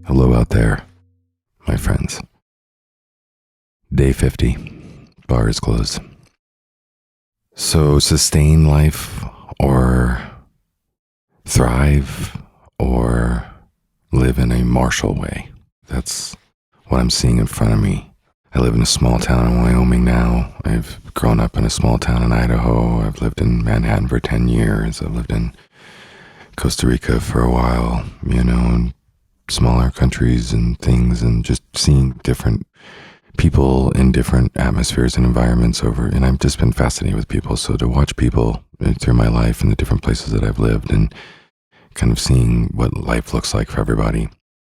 Hello out there, my friends. Day 50. Bar is closed. So sustain life or thrive or live in a martial way. That's what I'm seeing in front of me. I live in a small town in Wyoming now. I've grown up in a small town in Idaho. I've lived in Manhattan for 10 years. I've lived in Costa Rica for a while, and smaller countries and things, and just seeing different people in different atmospheres and environments and I've just been fascinated with people. So to watch people through my life and the different places that I've lived and kind of seeing what life looks like for everybody.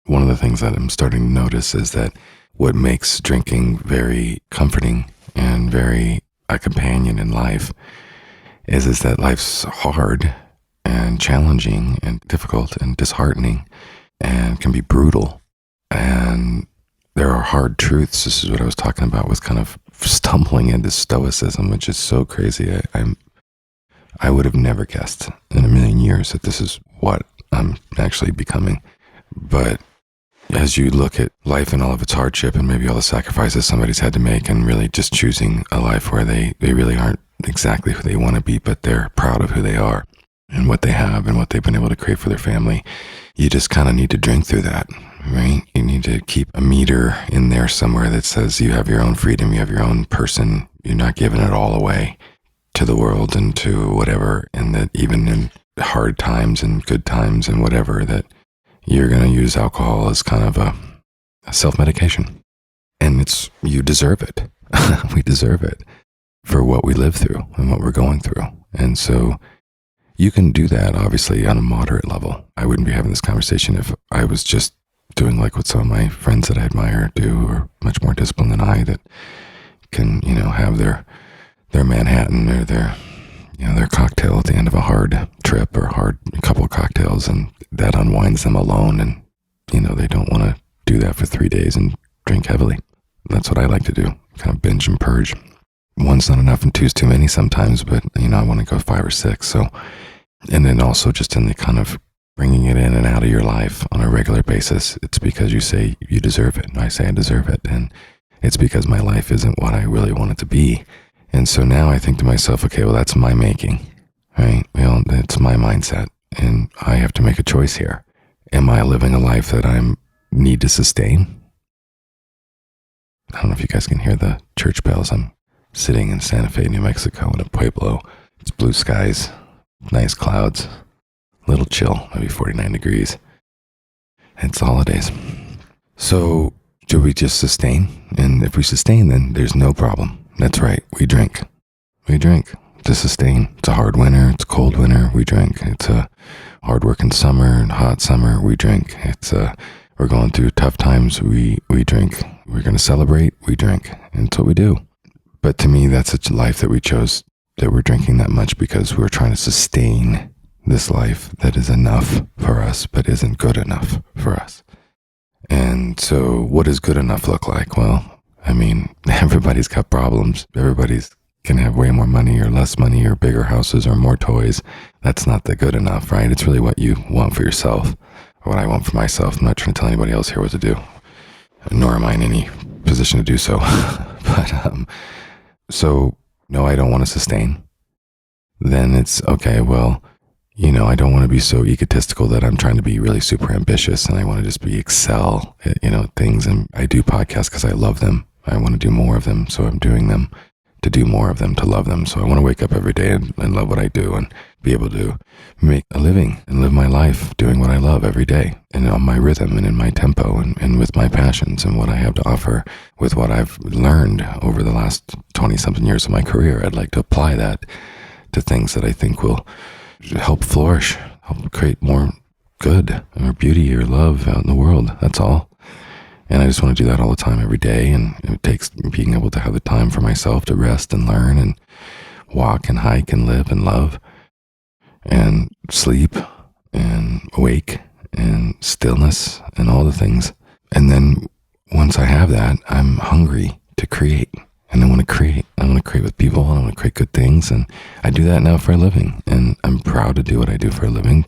One of the things that I'm starting to notice is that what makes drinking very comforting and very a companion in life is that life's hard and challenging and difficult and disheartening and can be brutal. And there are hard truths. This is what I was talking about with kind of stumbling into stoicism, which is so crazy. I would have never guessed in a million years that this is what I'm actually becoming. But as you look at life and all of its hardship and maybe all the sacrifices somebody's had to make and really just choosing a life where they really aren't exactly who they want to be, but they're proud of who they are and what they have and what they've been able to create for their family, you just kind of need to drink through that, right? You need to keep a meter in there somewhere that says you have your own freedom, you have your own person, you're not giving it all away to the world and to whatever, and that even in hard times and good times and whatever, that you're going to use alcohol as kind of a self-medication. And you deserve it. We deserve it for what we live through and what we're going through. And so you can do that, obviously, on a moderate level. I wouldn't be having this conversation if I was just doing like what some of my friends that I admire do, or much more disciplined than I, that can, have their Manhattan or their cocktail at the end of a hard trip or hard couple of cocktails, and that unwinds them alone. And, they don't want to do that for 3 days and drink heavily. That's what I like to do, kind of binge and purge. One's not enough and two's too many sometimes, but, I want to go 5 or 6. So, and then also just in the kind of bringing it in and out of your life on a regular basis, it's because you say you deserve it. And I say I deserve it. And it's because my life isn't what I really want it to be. And so now I think to myself, okay, well, that's my making, right? It's my mindset, and I have to make a choice here. Am I living a life that I need to sustain? I don't know if you guys can hear the church bells. I'm sitting in Santa Fe, New Mexico in a pueblo. It's blue skies, nice clouds, little chill, maybe 49 degrees. It's the holidays. So do we just sustain? And if we sustain, then there's no problem. That's right. We drink. We drink to sustain. It's a hard winter. It's a cold winter. We drink. It's a hard-working summer and hot summer. We drink. We're going through tough times. We drink. We're going to celebrate. We drink. And it's what we do. But to me, that's such a life that we chose, that we're drinking that much because we're trying to sustain this life that is enough for us, but isn't good enough for us. And so what does good enough look like? Well, everybody's got problems. Everybody's can have way more money or less money or bigger houses or more toys. That's not the good enough, right? It's really what you want for yourself, or what I want for myself. I'm not trying to tell anybody else here what to do, nor am I in any position to do so. But so no, I don't want to sustain. Then it's okay, well, I don't want to be so egotistical that I'm trying to be really super ambitious and I want to just excel at, things. And I do podcasts because I love them. I want to do more of them. So I'm doing them to do more of them, to love them. So I want to wake up every day and love what I do and be able to make a living and live my life doing what I love every day and on my rhythm and in my tempo and with my passions and what I have to offer with what I've learned over the last 20 something years of my career. I'd like to apply that to things that I think will help flourish, help create more good or beauty or love out in the world. That's all. And I just want to do that all the time, every day. And it takes being able to have the time for myself to rest and learn and walk and hike and live and love and sleep and awake and stillness and all the things. And then once I have that, I'm hungry to create. And I want to create. I want to create with people. I want to create good things. And I do that now for a living. And I'm proud to do what I do for a living.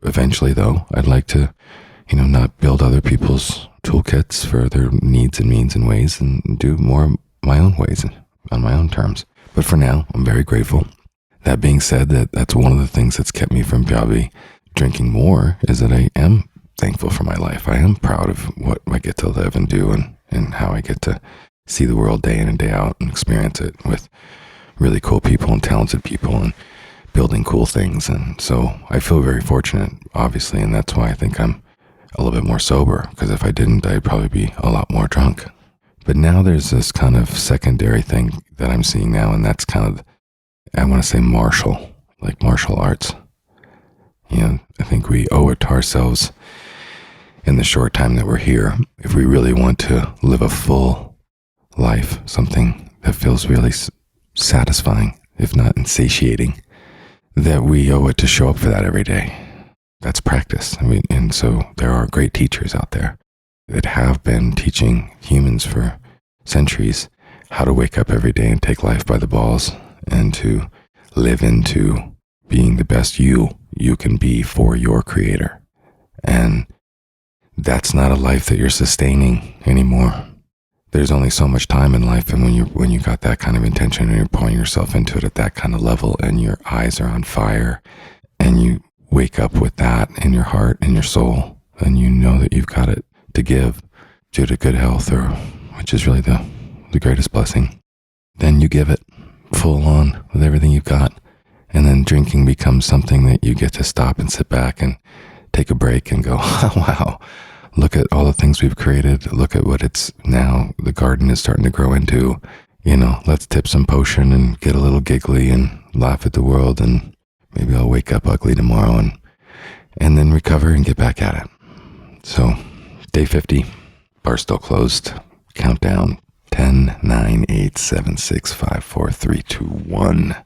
Eventually, though, I'd like to not build other people's toolkits for their needs and means and ways, and do more my own ways on my own terms. But for now, I'm very grateful. That being said, that's one of the things that's kept me from probably drinking more, is that I am thankful for my life. I am proud of what I get to live and do, and how I get to see the world day in and day out and experience it with really cool people and talented people and building cool things. And so I feel very fortunate, obviously, and that's why I think I'm a little bit more sober, because if I didn't, I'd probably be a lot more drunk. But now there's this kind of secondary thing that I'm seeing now, and that's kind of, I want to say martial arts. I think we owe it to ourselves in the short time that we're here, if we really want to live a full life, something that feels really satisfying, if not insatiating, that we owe it to show up for that every day. That's practice. And so there are great teachers out there that have been teaching humans for centuries how to wake up every day and take life by the balls, and to live into being the best you can be for your creator. And that's not a life that you're sustaining anymore. There's only so much time in life, and when you got that kind of intention and you're pouring yourself into it at that kind of level, and your eyes are on fire, and you wake up with that in your heart and your soul, and you know that you've got it to give due to good health, or which is really the greatest blessing, then you give it full on with everything you've got. And then drinking becomes something that you get to stop and sit back and take a break and go, oh, wow, look at all the things we've created. Look at what it's now, the garden is starting to grow into. Let's tip some potion and get a little giggly and laugh at the world, and maybe I'll wake up ugly tomorrow and then recover and get back at it. So day 50, bar still closed, countdown, 10, 9, 8, 7, 6, 5, 4, 3, 2, 1.